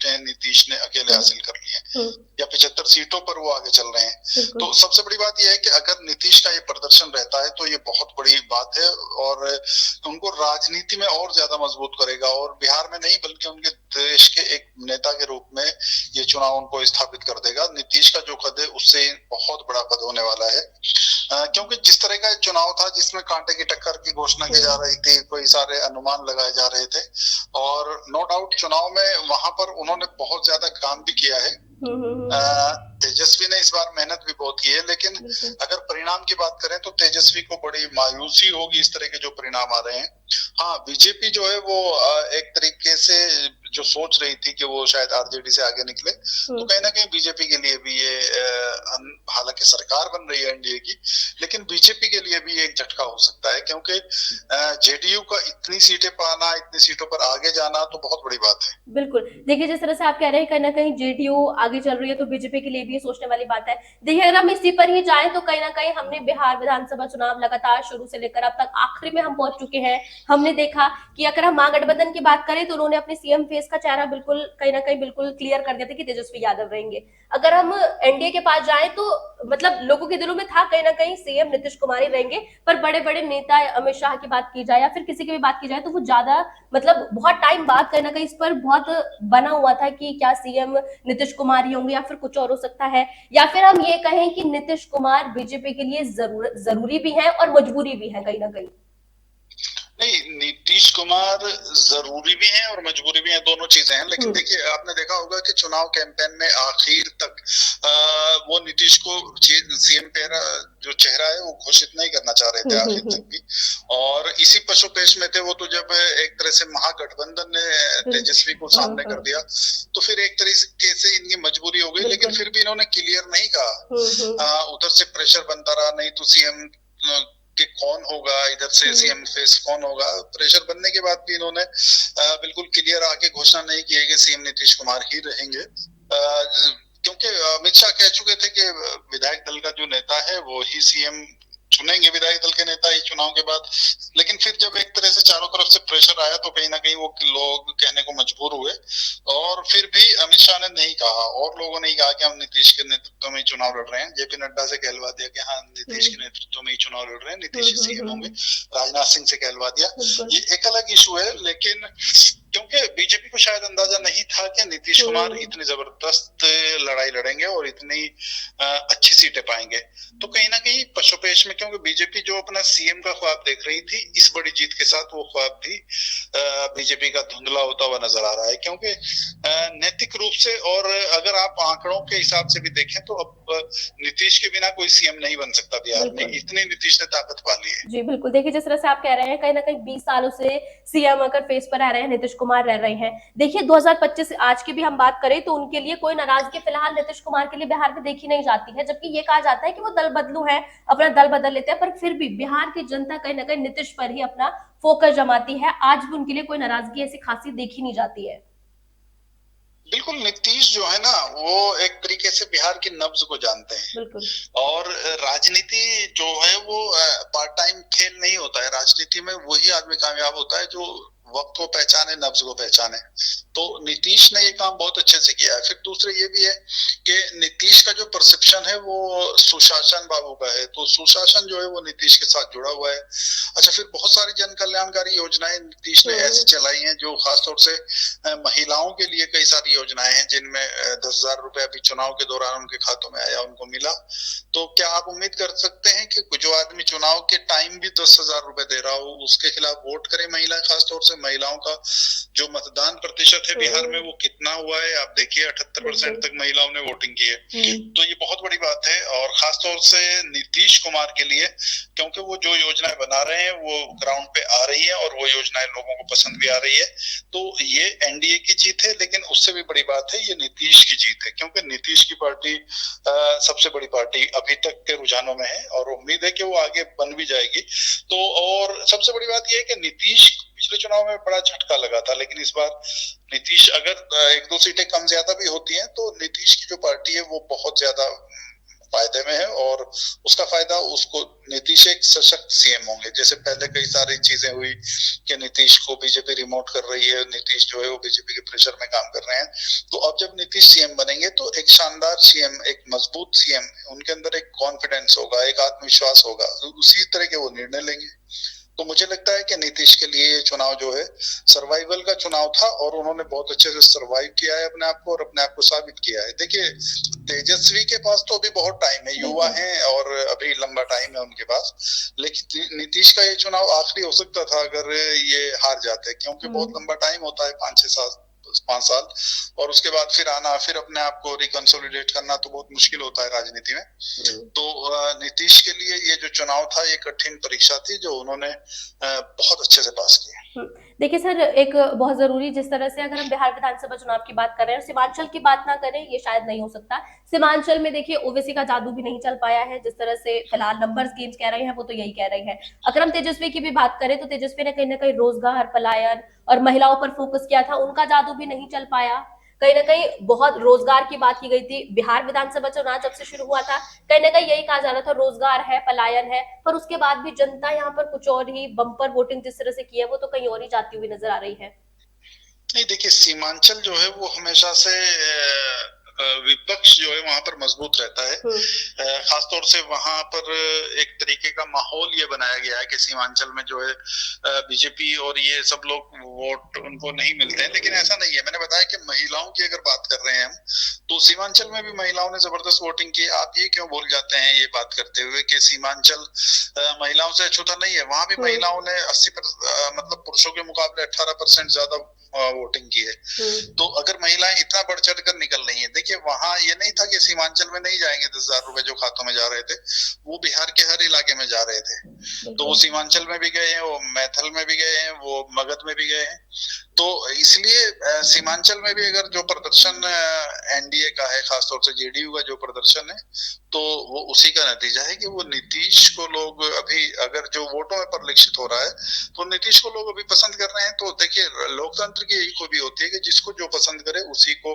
नीतीश ने अकेले हासिल कर ली है या 75 सीटों पर वो आगे चल रहे हैं। तो सबसे बड़ी बात यह है कि अगर नीतीश का ये प्रदर्शन रहता है तो ये बहुत बड़ी बात है और उनको राजनीति में और ज्यादा मजबूत करेगा और बिहार में नहीं बल्कि उनके देश के एक नेता के रूप में ये चुनाव उनको स्थापित कर देगा। नीतीश का जो कद है उससे बहुत बड़ा कद होने वाला है, क्योंकि जिस तरह का चुनाव था जिसमें कांटे की टक्कर की घोषणा की जा रही थी, कोई सारे अनुमान लगाए जा रहे थे और नो डाउट चुनाव में वहां पर उन्होंने बहुत ज्यादा काम भी किया है। तेजस्वी ने इस बार मेहनत भी बहुत की है, लेकिन अगर परिणाम की बात करें तो तेजस्वी को बड़ी मायूसी होगी इस तरह के जो परिणाम आ रहे हैं। हाँ, बीजेपी जो है वो एक तरीके से जो सोच रही थी कि वो शायद आरजेडी से आगे निकले, तो कहीं ना कहीं बीजेपी के लिए भी ये हालांकि सरकार बन रही है एनडीए की, लेकिन बीजेपी के लिए भी एक झटका हो सकता है, क्योंकि जेडीयू का इतनी सीटें पाना, इतनी सीटों पर आगे जाना तो बहुत बड़ी बात है। बिल्कुल, देखिए जिस तरह से आप कह रहे हैं कहीं ना कहीं जेडीयू आगे चल रही है तो बीजेपी के लिए भी सोचने वाली बात है। देखिए अगर हम इसी पर ही जाएं तो कहीं ना कहीं हमने बिहार विधानसभा चुनाव लगातार शुरू से लेकर अब तक आखिरी में हम पहुंच चुके हैं। हमने देखा कि अगर हम महागठबंधन की बात करें तो उन्होंने अपने सीएम फेस का चेहरा बिल्कुल कहीं ना कहीं बिल्कुल क्लियर कर दिया था कि तेजस्वी यादव रहेंगे। अगर हम एनडीए के पास जाएं तो मतलब लोगों के दिलों में था कहीं ना कहीं सीएम नीतीश कुमार ही रहेंगे, पर बड़े बड़े नेता अमित शाह की बात की जाए या फिर किसी की भी बात की जाए तो वो ज्यादा मतलब बहुत टाइम बाद कहीं ना कहीं इस पर बहुत बना हुआ था कि क्या सीएम नीतीश कुमार ही होंगे या फिर कुछ और हो सकता है, या फिर हम ये कहें कि नीतीश कुमार बीजेपी के लिए जरूरी भी है और मजबूरी भी है कहीं ना कहीं। नहीं, नीतीश कुमार जरूरी भी हैं और मजबूरी भी है, दोनों चीजें हैं। लेकिन देखिए आपने देखा होगा कि चुनाव कैंपेन में आखिर तक वो नीतीश को सीएम जो चेहरा है वो घोषित नहीं करना चाह रहे थे आखिर तक भी, और इसी पशुपेश में थे वो। तो जब एक तरह से महागठबंधन ने तेजस्वी को सामने कर दिया तो फिर एक तरीके से इनकी मजबूरी हो गई, लेकिन फिर भी इन्होंने क्लियर नहीं कहा। उधर से प्रेशर बनता रहा, नहीं तो सीएम कि कौन होगा, इधर से सीएम फेस कौन होगा। प्रेशर बनने के बाद भी इन्होंने बिल्कुल क्लियर आके घोषणा नहीं की है कि सीएम नीतीश कुमार ही रहेंगे, क्योंकि अमित शाह कह चुके थे कि विधायक दल का जो नेता है वो ही सीएम चुनेंगे, विधायक दल के नेता ही चुनाव के बाद। लेकिन फिर जब एक तरह से चारों तरफ से प्रेशर आया तो कहीं ना कहीं वो लोग कहने को मजबूर हुए, और फिर भी अमित शाह ने नहीं कहा और लोगों ने कहा कि हम नीतीश के नेतृत्व में ही चुनाव लड़ रहे हैं। जेपी नड्डा से कहलवा दिया कि हाँ नीतीश के नेतृत्व में ही चुनाव लड़ रहे हैं, नीतीश ही सीएम होंगे। राजनाथ सिंह से कहलवा दिया। ये एक अलग इशू है, लेकिन क्योंकि बीजेपी को शायद अंदाजा नहीं था कि नीतीश कुमार इतनी जबरदस्त लड़ाई लड़ेंगे और इतनी अच्छी सीटें पाएंगे। तो कहीं ना कहीं पशुपेश में, क्योंकि बीजेपी जो अपना सीएम का ख्वाब देख रही थी, इस बड़ी जीत के साथ वो ख्वाब भी बीजेपी का धुंधला होता हुआ नजर आ रहा है। क्योंकि नैतिक रूप से और अगर आप आंकड़ों के हिसाब से भी देखें तो अब नीतीश के बिना कोई सीएम नहीं बन सकता बिहार में, इतनी नीतीश ने ताकत पा ली है। जी बिल्कुल, देखिए जिस तरह से आप कह रहे हैं कहीं ना कहीं 20 सालों से सीएम अगर फेस पर रह रहे हैं नीतीश कुमार रह रहे हैं। देखिए 2025 आज की भी हम बात करें तो उनके लिए कोई नाराजगी फिलहाल नीतीश कुमार के लिए बिहार में देखी नहीं जाती है, जबकि ये कहा जाता है कि वो दल बदलू है, अपना दल बदल लेते हैं, पर फिर भी बिहार की जनता कहीं ना कहीं नीतीश पर ही अपना फोकस जमाती है। आज भी उनके लिए कोई नाराजगी ऐसी खासी देखी नहीं जाती है। बिल्कुल, नीतीश जो है ना वो एक तरीके से बिहार की नब्ज को जानते हैं। बिल्कुल। और राजनीति जो है वो पार्ट टाइम खेल नहीं होता है। राजनीति में वही आदमी कामयाब होता है जो वक्त को पहचाने, नब्ज को पहचाने। तो नीतीश ने ये काम बहुत अच्छे से किया है। फिर दूसरे ये भी है कि नीतीश का जो परसेप्शन है वो सुशासन बाबू का है, तो सुशासन जो है वो नीतीश के साथ जुड़ा हुआ है। अच्छा, फिर बहुत सारी जन कल्याणकारी योजनाएं नीतीश ने ऐसी चलाई हैं जो खासतौर से महिलाओं के लिए कई सारी योजनाएं हैं, जिनमें 10,000 रुपए अभी चुनाव के दौरान उनके खातों में आया, उनको मिला। तो क्या आप उम्मीद कर सकते हैं कि जो आदमी चुनाव के टाइम भी 10,000 रुपए दे रहा हो उसके खिलाफ वोट करे महिला? खासतौर से महिलाओं का जो मतदान प्रतिशत है बिहार में वो कितना हुआ है आप देखिए, 78% तक महिलाओं ने वोटिंग की है। तो ये बहुत बड़ी बात है, और खासतौर से नीतीश कुमार के लिए, क्योंकि वो जो योजनाएं बना रहे हैं वो ग्राउंड पे आ रही है और वो योजनाएं लोगों को पसंद भी आ रही है। तो ये एनडीए की जीत है, लेकिन उससे भी बड़ी बात है ये नीतीश की जीत है, क्योंकि नीतीश की पार्टी सबसे बड़ी पार्टी अभी तक के रुझानों में है और उम्मीद है कि वो आगे बन भी जाएगी। तो और सबसे बड़ी बात यह है कि नीतीश पिछले चुनाव में बड़ा झटका लगा था, लेकिन इस बार नीतीश अगर 1-2 सीटें कम ज्यादा भी होती हैं तो नीतीश की जो पार्टी है वो बहुत ज्यादा फायदे में है और उसका फायदा उसको, नीतीश एक सशक्त सीएम होंगे। जैसे पहले कई सारी चीजें हुई कि नीतीश को बीजेपी रिमोट कर रही है, नीतीश जो है वो बीजेपी के प्रेशर में काम कर रहे हैं। तो अब जब नीतीश सीएम बनेंगे तो एक शानदार सीएम, एक मजबूत सीएम, उनके अंदर एक कॉन्फिडेंस होगा, एक आत्मविश्वास होगा, उसी तरह के वो निर्णय लेंगे। तो मुझे लगता है कि नीतीश के लिए ये चुनाव जो है सर्वाइवल का चुनाव था और उन्होंने बहुत अच्छे से सर्वाइव किया है अपने आप को और अपने आप को साबित किया है। देखिए, तेजस्वी के पास तो अभी बहुत टाइम है, युवा हैं और अभी लंबा टाइम है उनके पास, लेकिन नीतीश का ये चुनाव आखिरी हो सकता था अगर ये हार जाते, क्योंकि बहुत लंबा टाइम होता है, 5 साल, और उसके बाद फिर आना, फिर अपने आप को रिकंसोलिडेट करना तो बहुत मुश्किल होता है राजनीति में। तो नीतीश के लिए ये जो चुनाव था ये कठिन परीक्षा थी जो उन्होंने बहुत अच्छे से पास की। देखिए सर, एक बहुत जरूरी, जिस तरह से अगर हम बिहार विधानसभा चुनाव की बात कर रहे हैं और सीमांचल की बात ना करें, ये शायद नहीं हो सकता। सीमांचल में देखिए ओवैसी का जादू भी नहीं चल पाया है, जिस तरह से फिलहाल नंबर्स गेम्स कह रहे हैं वो तो यही कह रहे हैं। अगर हम तेजस्वी की भी बात करें तो तेजस्वी ने कहीं ना कहीं रोजगार, पलायन और महिलाओं पर फोकस किया था, उनका जादू भी नहीं चल पाया। कहीं ना कहीं बहुत रोजगार की बात की गई थी, बिहार विधानसभा चुनाव जब से शुरू हुआ था कहीं ना कहीं यही कहा जा रहा था रोजगार है, पलायन है, पर उसके बाद भी जनता यहाँ पर कुछ और ही बम्पर वोटिंग जिस तरह से की है वो तो कहीं और ही जाती हुई नजर आ रही है। नहीं, देखिए, सीमांचल जो है वो हमेशा से विपक्ष जो है वहां पर मजबूत रहता है। खासतौर से वहां पर एक तरीके का माहौल ये बनाया गया है कि सीमांचल में जो है बीजेपी और ये सब लोग वोट उनको नहीं मिलते हैं, लेकिन ऐसा नहीं है। मैंने बताया कि महिलाओं की अगर बात कर रहे हैं हम, तो सीमांचल में भी महिलाओं ने जबरदस्त वोटिंग की। आप ये क्यों भूल जाते हैं ये बात करते हुए कि सीमांचल महिलाओं से अछूता नहीं है? वहां भी महिलाओं ने 80% मतलब पुरुषों के मुकाबले 18% ज्यादा वोटिंग की है। तो अगर महिलाएं इतना बढ़ चढ़ कर निकल रही हैं, देखिए वहां ये नहीं था कि सीमांचल में नहीं जाएंगे 10,000 रुपए जो खातों में जा रहे थे, वो बिहार के हर इलाके में जा रहे थे। तो वो सीमांचल में भी गए हैं, वो मैथल में भी गए हैं, वो मगध में भी गए हैं। तो इसलिए सीमांचल में भी अगर जो प्रदर्शन एनडीए का है, खासतौर से जेडीयू का जो प्रदर्शन है, तो वो उसी का नतीजा है कि वो नीतीश को लोग अभी, अगर जो वोटों में परिलक्षित हो रहा है, तो नीतीश को लोग अभी पसंद कर रहे हैं। तो देखिए, लोकतंत्र की यही खूबी होती है कि जिसको जो पसंद करे उसी को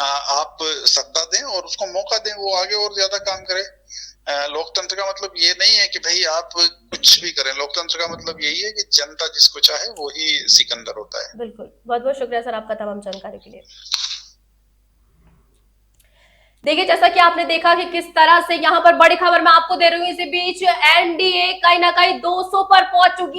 आप सत्ता दें और उसको मौका दें, वो आगे और ज्यादा काम करे। लोकतंत्र का मतलब ये नहीं है कि भाई आप कुछ भी करें, लोकतंत्र का मतलब यही है कि जनता जिसको चाहे वो ही सिकंदर होता है। बिल्कुल, बहुत बहुत शुक्रिया सर आपका तमाम जानकारी के लिए। देखिए, जैसा कि आपने देखा कि किस तरह से यहाँ पर बड़ी खबर मैं आपको दे रही हूँ, इसी बीच एनडीए कहीं ना कहीं 200 पर पहुंच चुकी है।